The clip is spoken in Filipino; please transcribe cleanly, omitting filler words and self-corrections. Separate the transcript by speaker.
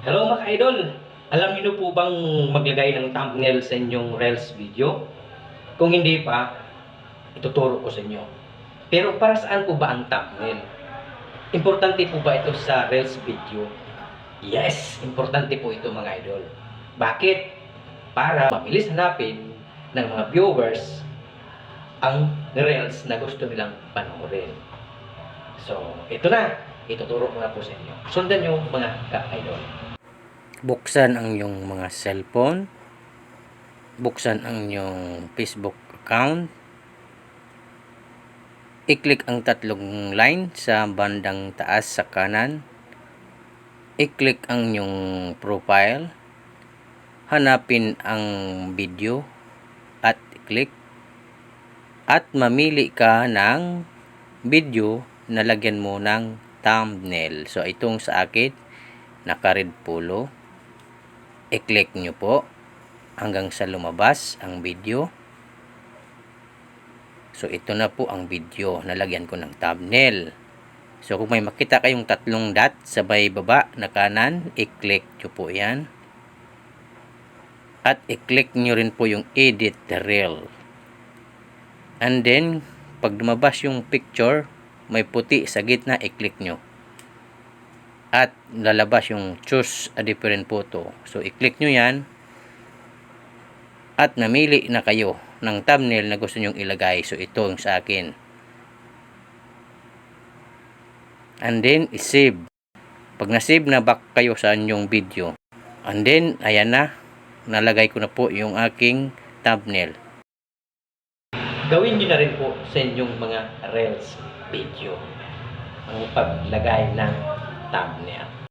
Speaker 1: Hello mga idol! Alam niyo po bang maglagay ng thumbnail sa inyong Reels video? Kung hindi pa, ituturo ko sa inyo. Pero para saan po ba ang thumbnail? Importante po ba ito sa Reels video? Yes! Importante po ito mga idol. Bakit? Para mabilis hanapin ng mga viewers ang Reels na gusto nilang panoorin. So, ito na. Ituturo ko na po sa inyo. Sundan nyo mga ka-idol.
Speaker 2: Buksan ang iyong mga cellphone, buksan ang iyong Facebook account, i-click ang tatlong line sa bandang taas sa kanan, i-click ang iyong profile, hanapin ang video at i-click at mamili ka ng video na lagyan mo ng thumbnail. So itong sa akin naka-red polo, i-click nyo po hanggang sa lumabas ang video. So ito na po ang video na lagyan ko ng thumbnail. So kung may makita kayong tatlong dot sa may baba na kanan, i-click nyo po yan. At i-click nyo rin po yung edit the reel. And then pag lumabas yung picture, may puti sa gitna, i-click nyo. At lalabas yung choose a different photo. So i-click nyo yan. At namili na kayo ng thumbnail na gusto nyong ilagay. So ito yung sa akin. And then i-save. Pag na-save na back kayo sa inyong video. And then ayan na. Nalagay ko na po yung aking thumbnail.
Speaker 1: Gawin nyo na rin po sa inyong mga Reels video ang paglagay ng thumbnail.